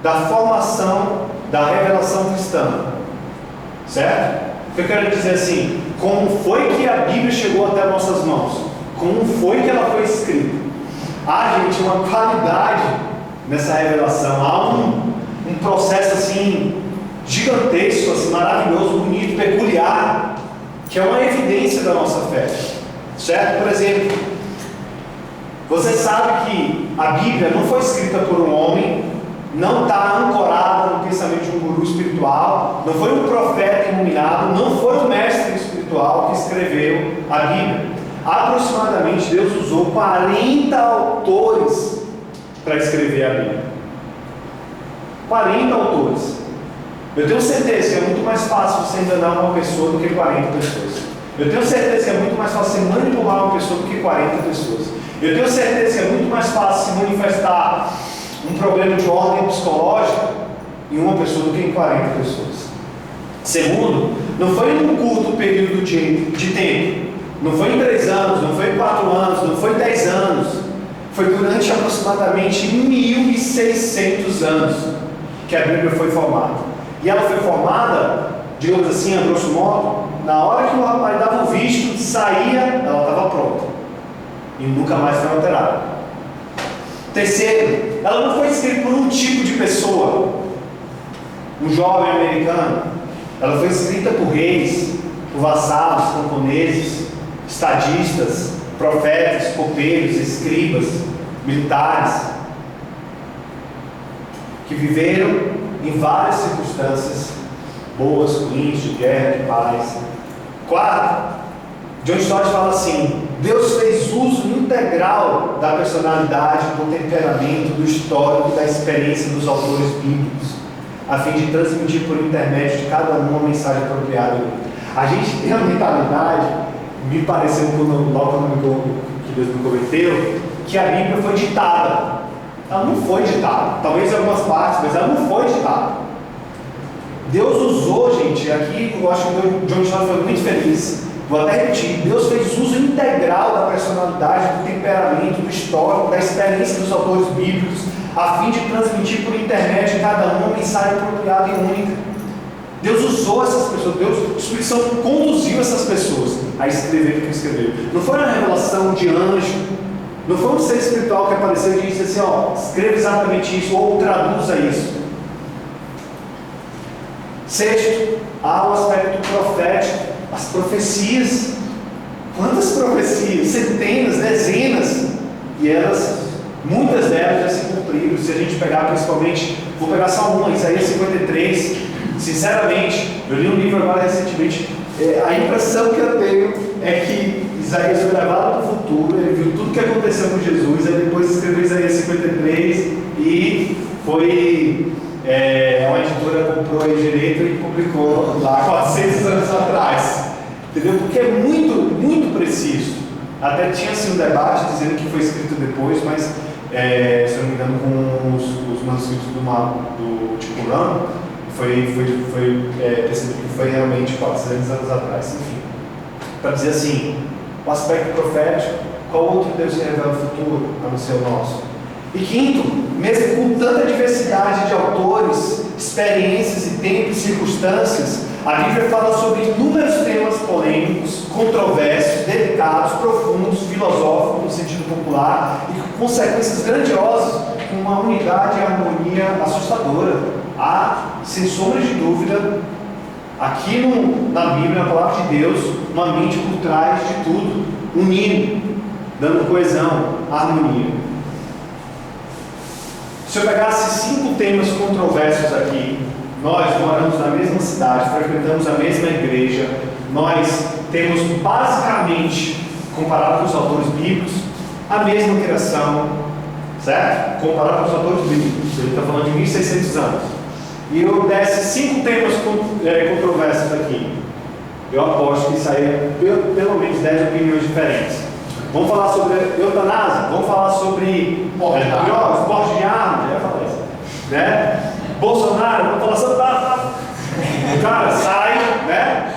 S1: da formação da revelação cristã, certo? O que eu quero dizer assim, como foi que a Bíblia chegou até nossas mãos? Como foi que ela foi escrita? Há, gente, uma qualidade nessa revelação, há um processo assim gigantesco, assim, maravilhoso, bonito, peculiar, que é uma evidência da nossa fé, certo? Por exemplo, você sabe que a Bíblia não foi escrita por um homem, não está ancorada no pensamento de um guru espiritual, não foi um profeta iluminado, não foi um mestre espiritual que escreveu a Bíblia. Aproximadamente, Deus usou 40 autores para escrever a Bíblia. 40 autores. Eu tenho certeza que é muito mais fácil você enganar uma pessoa do que 40 pessoas. Eu tenho certeza que é muito mais fácil você manipular uma pessoa do que 40 pessoas. Eu tenho certeza que é muito mais fácil se manifestar um problema de ordem psicológica em uma pessoa do que em 40 pessoas. Segundo, não foi em um curto período de tempo. Não foi em 3 anos, não foi em 4 anos, não foi em 10 anos. Foi durante aproximadamente 1.600 anos que a Bíblia foi formada. E ela foi formada, digamos assim, a grosso modo, na hora que o rapaz dava o visto, saía, ela estava pronta. E nunca mais foi alterada. Terceiro, ela não foi escrita por um tipo de pessoa, um jovem americano. Ela foi escrita por reis, por vassalos, camponeses, estadistas, profetas, copeiros, escribas, militares, que viveram em várias circunstâncias, boas, ruins, de guerra, de paz. Quarto, John Stott fala assim: Deus fez uso integral da personalidade, do temperamento, do histórico, da experiência dos autores bíblicos, a fim de transmitir por intermédio de cada um uma mensagem apropriada. A gente tem a mentalidade, me pareceu logo que Deus me cometeu, que a Bíblia foi ditada. Ela não foi ditada, talvez em algumas partes, mas ela não foi ditada. Deus usou, gente, aqui eu acho que o John Stott foi muito feliz. Vou até repetir: Deus fez uso integral da personalidade, do temperamento, do histórico, da experiência dos autores bíblicos, a fim de transmitir por internet de cada um uma mensagem apropriada e única. Deus usou essas pessoas, o Espírito Santo conduziu essas pessoas a escrever o que escreveu. Não foi uma revelação de anjo, não foi um ser espiritual que apareceu e disse assim: ó, escreva exatamente isso, ou traduza isso. Sexto, há o aspecto profético, as profecias. Quantas profecias? Centenas, dezenas. E elas, muitas delas já se cumpriram. Se a gente pegar principalmente, vou pegar só uma, Isaías 53. Sinceramente, eu li um livro agora recentemente, a impressão que eu tenho é que Isaías foi levado para o futuro, ele viu tudo que aconteceu com Jesus, aí depois escreveu Isaías 53 e foi... uma editora comprou aí direito e publicou lá 400 anos atrás, entendeu? Porque é muito, muito preciso. Até tinha assim um debate dizendo que foi escrito depois, mas se eu não me engano com os manuscritos do Qumran, foi percebido que foi realmente 400 anos atrás. Enfim, para dizer assim, o aspecto profético, qual outro Deus que revela o futuro a não ser o nosso? E quinto, mesmo com tanta diversidade de autores, experiências e tempos e circunstâncias, a Bíblia fala sobre inúmeros temas polêmicos, controversos, delicados, profundos, filosóficos no sentido popular e com consequências grandiosas, com uma unidade e harmonia assustadora. Há, sem sombra de dúvida, aqui na Bíblia, na palavra de Deus, uma mente por trás de tudo, unindo, dando coesão, harmonia. Se eu pegasse 5 temas controversos aqui, nós moramos na mesma cidade, frequentamos a mesma igreja, nós temos basicamente, comparado com os autores bíblicos, a mesma criação, certo? Comparado com os autores bíblicos, ele está falando de 1.600 anos. E eu desse 5 temas controversos aqui, eu aposto que saia pelo menos 10 opiniões diferentes. Vamos falar sobre eutanásia, vamos falar sobre porte de arma, já falei isso, né? Bolsonaro, vamos falar sobre... O cara sai, né?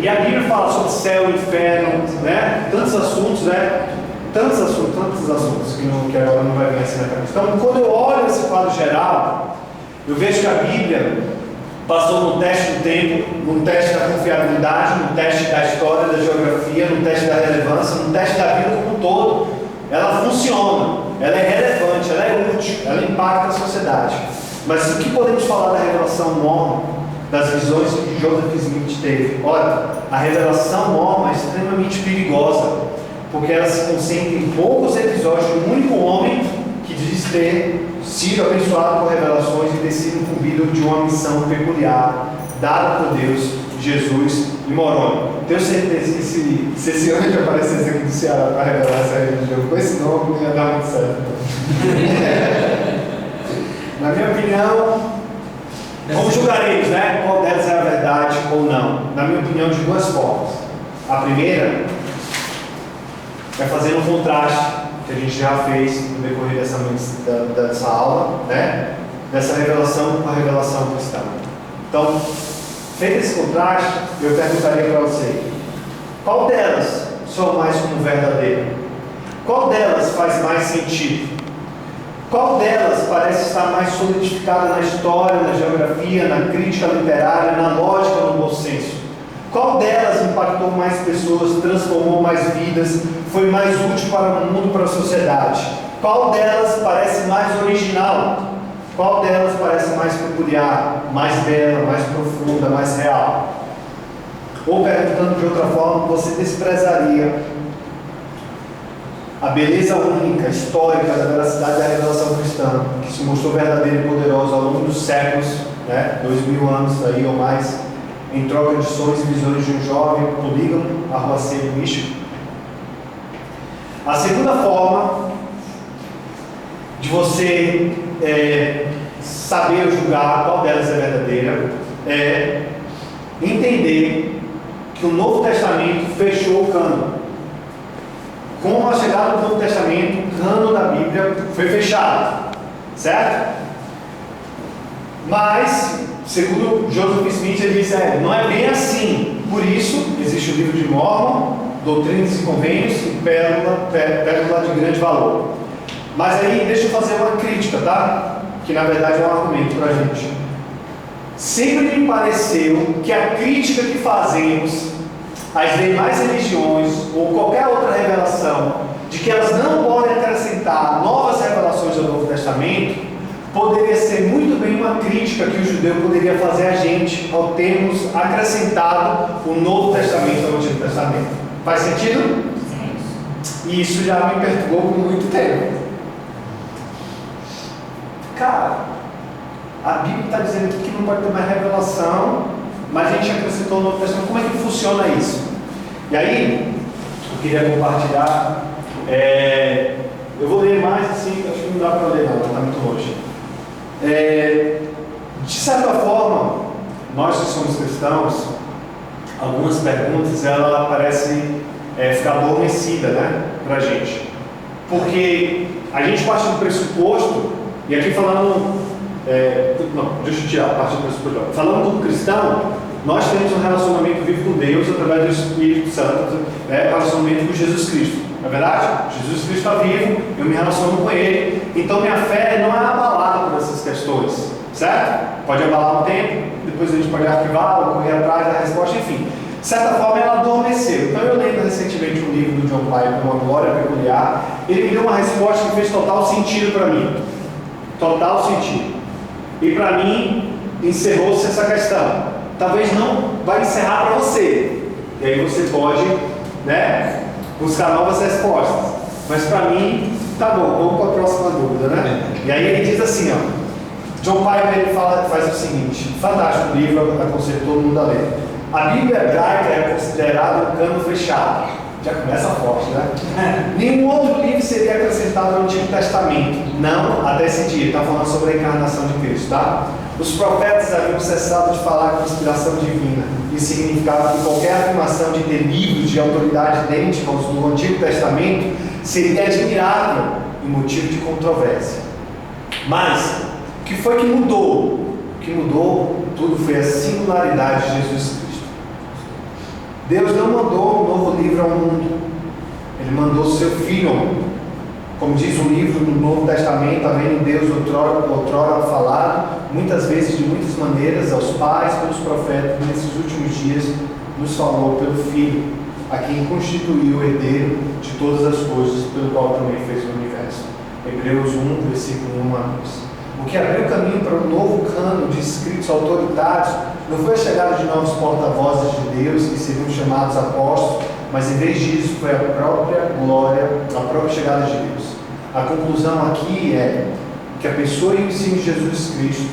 S1: E a Bíblia fala sobre céu, inferno, né? Tantos assuntos, né? Tantos assuntos que agora não vai vir assim na cabeça. Então, quando eu olho esse quadro geral, eu vejo que a Bíblia passou no teste do tempo, no teste da confiabilidade, no teste da história, da geografia, no teste da relevância, no teste da vida como um todo. Ela funciona, ela é relevante, ela é útil, ela impacta a sociedade. Mas o que podemos falar da revelação mormon, das visões que Joseph Smith teve? Olha, a revelação mormon é extremamente perigosa, porque ela se concentra em poucos episódios de um único homem que diz ter sido abençoado por revelações e ter sido incumbido de uma missão peculiar, dada por Deus, Jesus e Moroni. Tenho certeza que se esse anjo aparecesse aqui do Ceará para revelar essa religião com esse nome, não ia dar muito certo. Na minha opinião, como julgaremos, né? Qual delas é a verdade ou não? Na minha opinião, de duas formas. A primeira é fazer um contraste que a gente já fez no decorrer dessa aula, né? Dessa revelação com a revelação cristã. Então, feito esse contraste, eu perguntaria para você: qual delas soa mais como verdadeira? Qual delas faz mais sentido? Qual delas parece estar mais solidificada na história, na geografia, na crítica literária, na lógica, no bom senso? Qual delas impactou mais pessoas, transformou mais vidas, foi mais útil para o mundo, para a sociedade? Qual delas parece mais original? Qual delas parece mais peculiar, mais bela, mais profunda, mais real? Ou perguntando de outra forma, você desprezaria a beleza única, histórica da veracidade da revelação cristã, que se mostrou verdadeira e poderosa ao longo dos séculos, né, 2000 anos aí ou mais, em troca de sonhos e visões de um jovem polígamo, arruaceiro místico? A segunda forma de você saber julgar qual delas é verdadeira é entender que o Novo Testamento fechou o cânon. Com a chegada do Novo Testamento, o cânon da Bíblia foi fechado, certo? Mas, segundo Joseph Smith, ele diz, não é bem assim. Por isso, existe o livro de Mormon, Doutrinas e Convênios e Pérola de Grande Valor. Mas aí, deixa eu fazer uma crítica, tá? Que na verdade é um argumento para a gente. Sempre me pareceu que a crítica que fazemos às demais religiões ou qualquer outra revelação, de que elas não podem acrescentar novas revelações ao Novo Testamento, poderia ser muito bem uma crítica que o judeu poderia fazer a gente ao termos acrescentado o Novo Testamento ao Antigo Testamento. Faz sentido? Sim. E isso já me perturbou por muito tempo. Cara, a Bíblia está dizendo que não pode ter mais revelação, mas a gente acrescentou no Novo Testamento. Como é que funciona isso? E aí, eu queria compartilhar. Eu vou ler mais assim, acho que não dá para ler, não, está muito longe. De certa forma, nós que somos cristãos, algumas perguntas ela parece ficar adormecida, né, para a gente. Porque a gente parte do pressuposto, e aqui falando. Não, deixa eu tirar a parte do pressuposto. Falando do cristão, nós temos um relacionamento vivo com Deus através do Espírito Santo, relacionamento com Jesus Cristo. Não é verdade? Jesus Cristo está vivo, eu me relaciono com Ele, então minha fé não é abalada por essas questões, certo? Pode abalar um tempo, depois a gente pode arquivar ou correr atrás da resposta, enfim. De certa forma ela adormeceu. Então eu lembro recentemente um livro do John Piper, Uma Glória Peculiar. Ele me deu uma resposta que fez total sentido para mim. Total sentido. E para mim, encerrou-se essa questão. Talvez não vai encerrar para você. E aí você pode, né, buscar novas respostas. Mas para mim, tá bom, vamos para a próxima dúvida, né? E aí ele diz assim, ó. John Piper ele faz o seguinte, fantástico livro, aconselho todo mundo a ler. A Bíblia hebraica é considerada um cano fechado. Já começa forte, né? Nenhum outro livro seria acrescentado no Antigo Testamento. Não até esse dia. Está falando sobre a encarnação de Cristo, tá? Os profetas haviam cessado de falar com inspiração divina. Isso significava que qualquer afirmação de ter livros de autoridade idêntica aos do Antigo Testamento seria admirável e motivo de controvérsia. Mas, o que foi que mudou? O que mudou tudo foi a singularidade de Jesus Cristo. Deus não mandou um novo livro ao mundo. Ele mandou seu Filho ao mundo. Como diz o livro do Novo Testamento, havendo Deus outrora falado, muitas vezes de muitas maneiras, aos pais, pelos profetas, nesses últimos dias, nos falou pelo Filho, a quem constituiu o herdeiro de todas as coisas, pelo qual também fez o universo. Hebreus 1, versículo 1 a 2. O que abriu o caminho para um novo cano de escritos autoritários não foi a chegada de novos porta-vozes de Deus, que seriam chamados apóstolos, mas em vez disso foi a própria glória, a própria chegada de Deus. A conclusão aqui é que a pessoa e o ensino de Jesus Cristo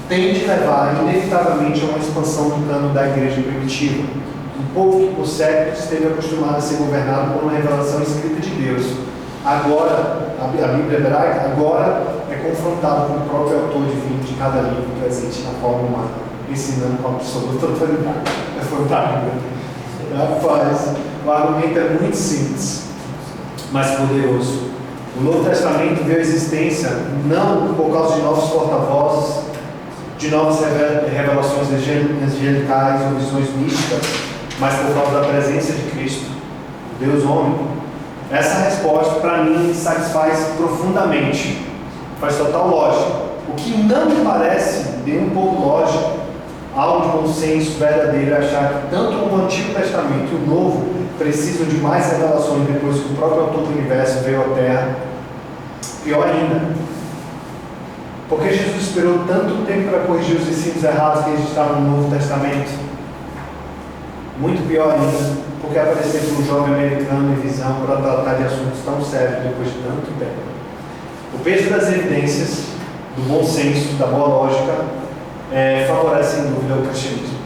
S1: tende a levar inevitavelmente a uma expansão do cano da igreja primitiva. Um povo que por séculos esteve acostumado a ser governado por uma revelação escrita de Deus. Agora, a Bíblia hebraica agora é confrontado com o próprio autor divino de cada livro presente na forma humana, ensinando com absoluta autoridade. É fantástico. Rapaz, o argumento é muito simples, mas poderoso. O Novo Testamento veio à existência não por causa de novos porta-vozes, de novas revelações angelicais ou visões místicas, mas por causa da presença de Cristo, o Deus homem. Essa resposta, para mim, me satisfaz profundamente. Faz total lógica. O que não me parece nem um pouco lógico, algo de bom senso verdadeiro, é achar que tanto o Antigo Testamento e o Novo precisam de mais revelações depois que o próprio autor do universo veio à Terra. Pior ainda, porque Jesus esperou tanto tempo para corrigir os ensinos errados que registraram no Novo Testamento? Muito pior ainda, porque apareceu para um jovem americano em visão para tratar de assuntos tão sérios depois de tanto tempo. O peso das evidências, do bom senso, da boa lógica, favorece sem dúvida o cristianismo.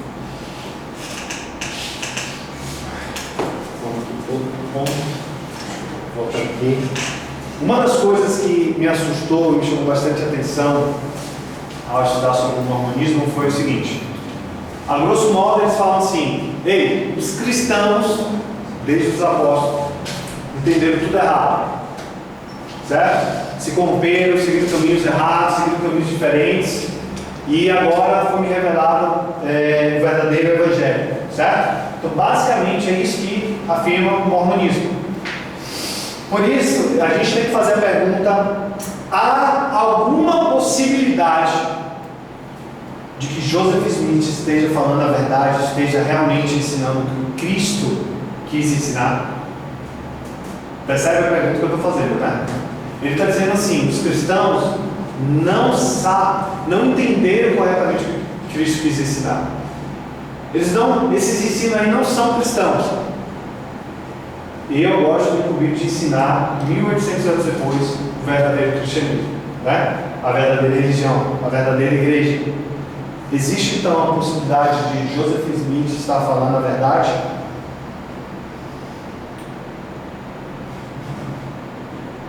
S1: Volta aqui. Uma das coisas que me assustou e me chamou bastante atenção ao estudar sobre o mormonismo foi o seguinte: a grosso modo eles falam assim: ei, os cristãos, desde os apóstolos, entenderam tudo errado, certo? Se corromperam, seguiram caminhos errados, seguiram caminhos diferentes, e agora foi me revelado o verdadeiro evangelho, certo? Então basicamente é isso que afirma o mormonismo. Por isso, a gente tem que fazer a pergunta: há alguma possibilidade de que Joseph Smith esteja falando a verdade, esteja realmente ensinando o que Cristo quis ensinar? Percebe a pergunta que eu estou fazendo, né? Ele está dizendo assim: os cristãos não entenderam corretamente o que Cristo quis ensinar. Esses ensinos aí não são cristãos. E eu gosto de incluir de ensinar, 1800 anos depois, o verdadeiro cristianismo, né? A verdadeira religião, a verdadeira igreja. Existe então a possibilidade de Joseph Smith estar falando a verdade?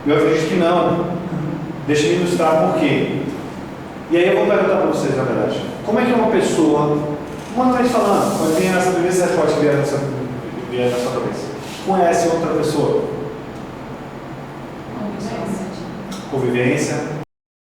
S1: Eu acredito que não. Deixa eu ilustrar por quê. E aí eu vou perguntar para vocês, na verdade: como é que uma pessoa, humanamente falando, quando vem essa primeira resposta que vier na sua cabeça, conhece outra pessoa? Convivência.